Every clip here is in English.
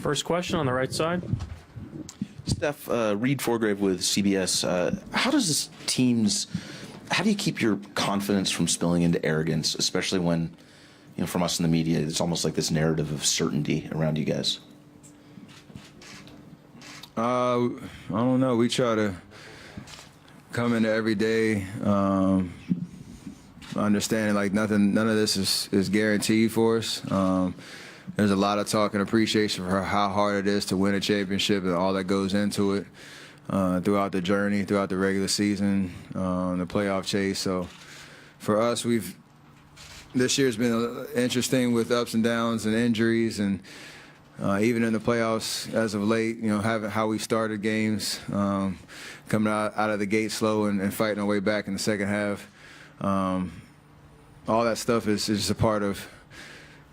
First question on the right side. Steph, Reed Forgrave with CBS. How do you keep your confidence from spilling into arrogance, especially when, from us in the media, it's almost like this narrative of certainty around you guys? I don't know. We try to come into every day understanding like none of this is guaranteed for us. There's a lot of talk and appreciation for how hard it is to win a championship and all that goes into it throughout the journey, throughout the regular season, the playoff chase. So for us, this year's been interesting with ups and downs and injuries, and even in the playoffs as of late, having how we started games, coming out of the gate slow and fighting our way back in the second half. All that stuff is just a part of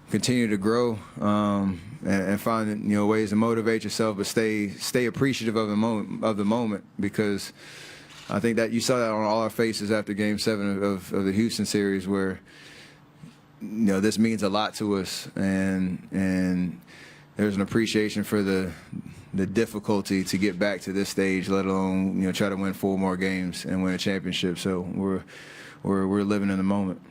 continue to grow and find ways to motivate yourself, but stay appreciative of the moment, because I think that you saw that on all our faces after Game 7 of the Houston series, where this means a lot to us, and there's an appreciation for the difficulty to get back to this stage, let alone try to win 4 more games and win a championship. So we're living in the moment.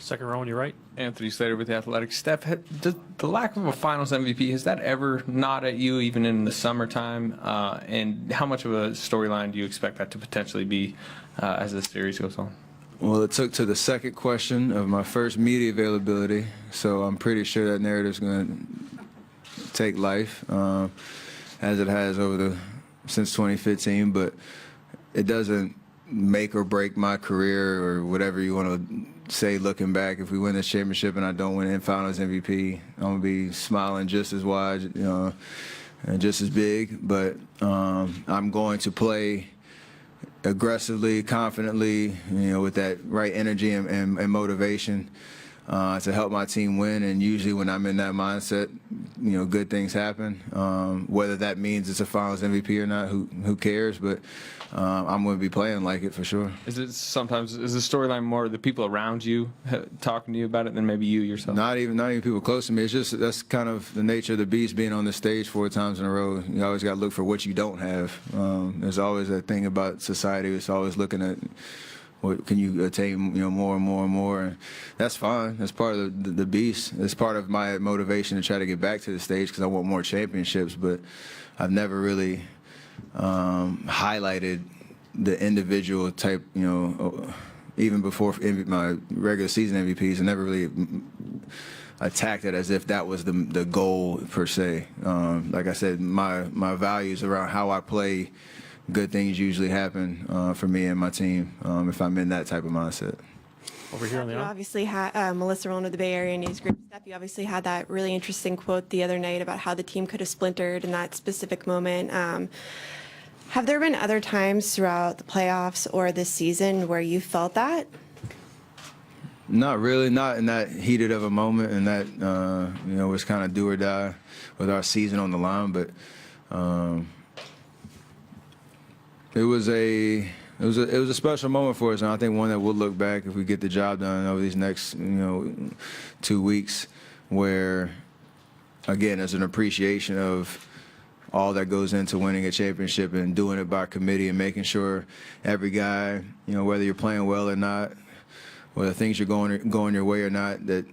Second row on your right. Anthony Slater with The Athletic. Steph, the lack of a Finals MVP, has that ever gnawed at you, even in the summertime? And how much of a storyline do you expect that to potentially be as the series goes on? Well, it took to the second question of my first media availability, so I'm pretty sure that narrative's going to take life, as it has since 2015. But it doesn't make or break my career or whatever you want to say looking back. If we win this championship and I don't win Finals MVP, I'm going to be smiling just as wide, and just as big. But I'm going to play aggressively, confidently, with that right energy and motivation to help my team win. And usually when I'm in that mindset, good things happen. Whether that means it's a Finals MVP or not, who cares? But I'm going to be playing like it for sure. Is the storyline more the people around you talking to you about it than maybe you yourself? Not even people close to me. It's just that's kind of the nature of the beast, being on the stage 4 times in a row. You always got to look for what you don't have. There's always that thing about society. It's always looking at what can you attain, more and more and more. And that's fine. That's part of the beast. It's part of my motivation to try to get back to the stage, because I want more championships. But I've never really highlighted the individual type, even before my regular season MVPs. I never really attacked it as if that was the goal per se. Like I said, my values around how I play, good things usually happen for me and my team if I'm in that type of mindset. Over here on the You aisle. obviously had Melissa Rowan of the Bay Area News Group. Steph, you obviously had that really interesting quote the other night about how the team could have splintered in that specific moment. Have there been other times throughout the playoffs or this season where you felt that? Not really, not in that heated of a moment, and that was kind of do or die with our season on the line. But it was a special moment for us, and I think one that we'll look back if we get the job done over these next 2 weeks, where again there's an appreciation of all that goes into winning a championship and doing it by committee and making sure every guy, whether you're playing well or not, whether things are going your way or not, that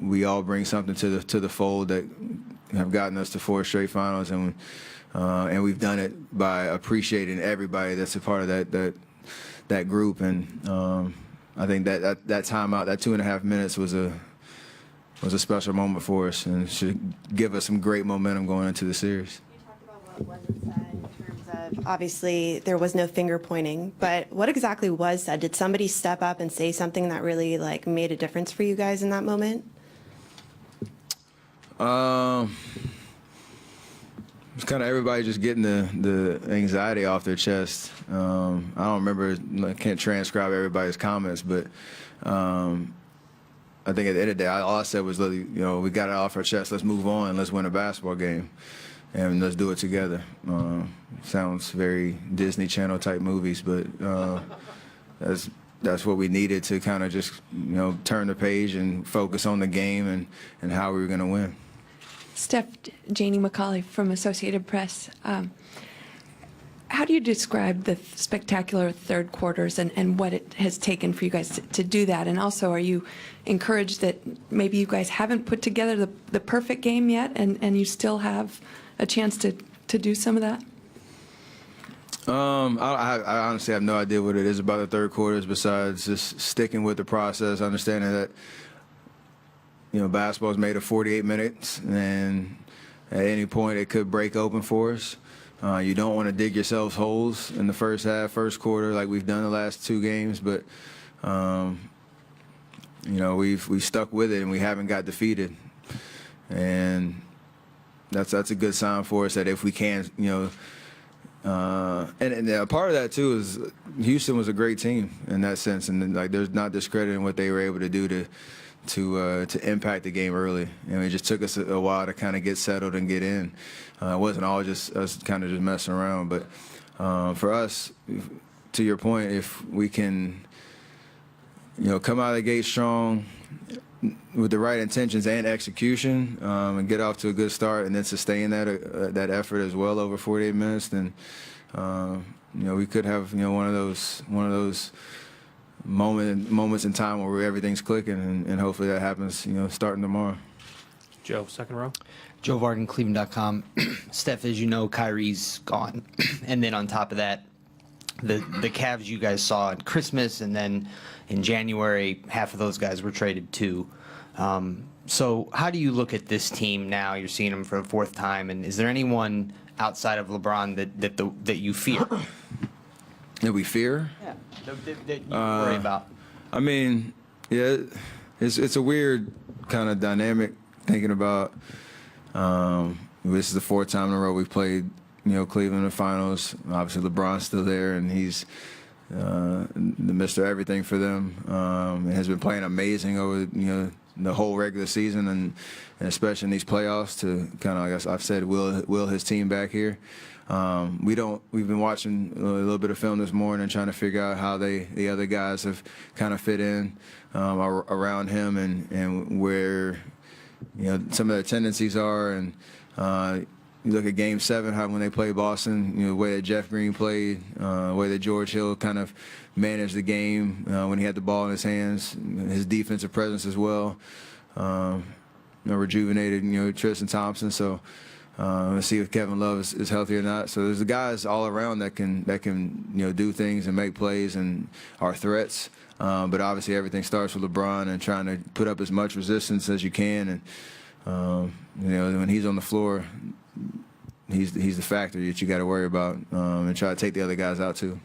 we all bring something to the fold that have gotten us to 4 straight finals, and we've done it by appreciating everybody that's a part of that group. And I think that timeout, that 2.5 minutes was a special moment for us, and should give us some great momentum going into the series. What wasn't said in terms of, obviously there was no finger pointing, but what exactly was said? Did somebody step up and say something that really made a difference for you guys in that moment? It's kind of everybody just getting the anxiety off their chest. I don't remember, I can't transcribe everybody's comments, but I think at the end of the day, all I said was, we got it off our chest. Let's move on. Let's win a basketball game, and let's do it together. Sounds very Disney Channel type movies, but that's what we needed to kind of just turn the page and focus on the game and how we were going to win. Steph, Janie McCauley from Associated Press. How do you describe the spectacular third quarters and what it has taken for you guys to do that? And also, are you encouraged that maybe you guys haven't put together the perfect game yet and you still have a chance to do some of that? I honestly have no idea what it is about the third quarters besides just sticking with the process, understanding that, basketball is made of 48 minutes, and at any point it could break open for us. You don't want to dig yourselves holes in the first half, first quarter, like we've done the last two games, but we've stuck with it and we haven't got defeated, and that's a good sign for us that if we can, and a part of that too is Houston was a great team in that sense, and like there's not discrediting what they were able to do to impact the game early. It just took us a while to kind of get settled and get in. It wasn't all just us kind of just messing around, but for us, to your point, if we can, come out of the gate strong with the right intentions and execution, and get off to a good start, and then sustain that effort as well over 48 minutes, then we could have one of those moments in time where everything's clicking, and hopefully that happens starting tomorrow. Joe, second row. Joe Varden, Cleveland.com. Steph, as you know, Kyrie's gone. And then on top of that, the Cavs you guys saw at Christmas, and then in January, half of those guys were traded too. So how do you look at this team now? You're seeing them for the fourth time. And is there anyone outside of LeBron that you fear? That we fear? Yeah, that you worry about. I mean, yeah, it's a weird kind of dynamic thinking about. This is the fourth time in a row we've played, Cleveland in the finals. Obviously, LeBron's still there, and he's the Mr. Everything for them. And has been playing amazing over the whole regular season, and especially in these playoffs to kind of, I guess I've said, will his team back here. We've been watching a little bit of film this morning and trying to figure out how the other guys have kind of fit in around him, and where some of their tendencies are. And you look at Game 7, how when they played Boston, the way that Jeff Green played, the way that George Hill kind of managed the game when he had the ball in his hands, his defensive presence as well. Rejuvenated, Tristan Thompson. So let's see if Kevin Love is healthy or not. So there's the guys all around that can do things and make plays and are threats. But obviously everything starts with LeBron and trying to put up as much resistance as you can. And when he's on the floor, he's the factor that you got to worry about, and try to take the other guys out too.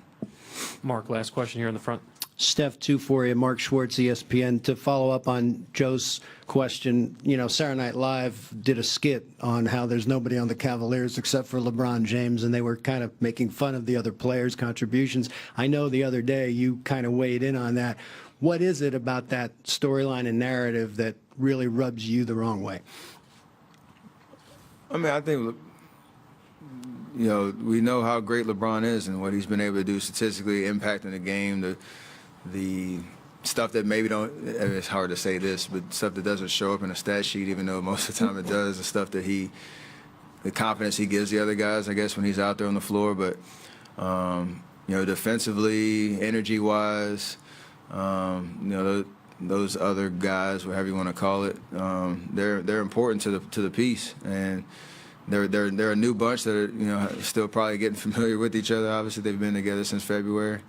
Mark, last question here in the front. Steph, two for you. Mark Schwartz, ESPN. To follow up on Joe's question, Saturday Night Live did a skit on how there's nobody on the Cavaliers except for LeBron James, and they were kind of making fun of the other players' contributions. I know the other day you kind of weighed in on that. What is it about that storyline and narrative that really rubs you the wrong way? I mean, I think, we know how great LeBron is and what he's been able to do statistically, impacting the game, the stuff that maybe it's hard to say this, but stuff that doesn't show up in a stat sheet, even though most of the time it does, the stuff that the confidence he gives the other guys, I guess, when he's out there on the floor. But, defensively, energy-wise, those other guys, whatever you want to call it, they're important to the piece, and they're a new bunch that are still probably getting familiar with each other. Obviously, they've been together since February,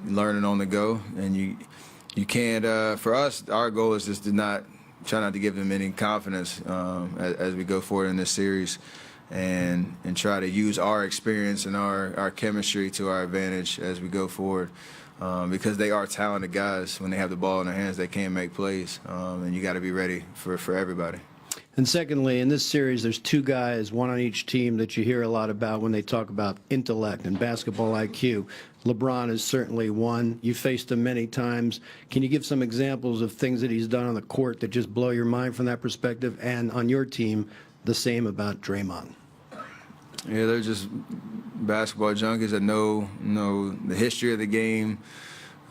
learning on the go, and you can't. For us, our goal is just to try not to give them any confidence as we go forward in this series, and try to use our experience and our chemistry to our advantage as we go forward. Because they are talented guys. When they have the ball in their hands, they can make plays, and you got to be ready for everybody. And secondly, in this series, there's two guys, one on each team, that you hear a lot about when they talk about intellect and basketball IQ. LeBron is certainly one. You faced him many times. Can you give some examples of things that he's done on the court that just blow your mind from that perspective? And on your team, the same about Draymond. Yeah, they're just basketball junkies that know the history of the game,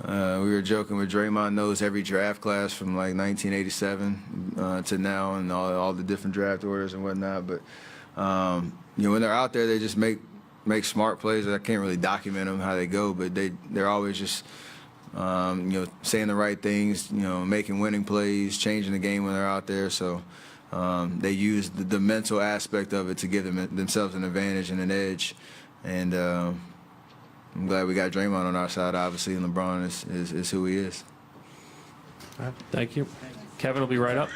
We were joking with Draymond knows every draft class from like 1987 to now, and all the different draft orders and whatnot. But when they're out there, they just make smart plays. I can't really document them how they go, but they're always just saying the right things, making winning plays, changing the game when they're out there. So they use the mental aspect of it to give themselves an advantage and an edge. And I'm glad we got Draymond on our side, obviously, and LeBron is who he is. All right, thank you. Kevin will be right up.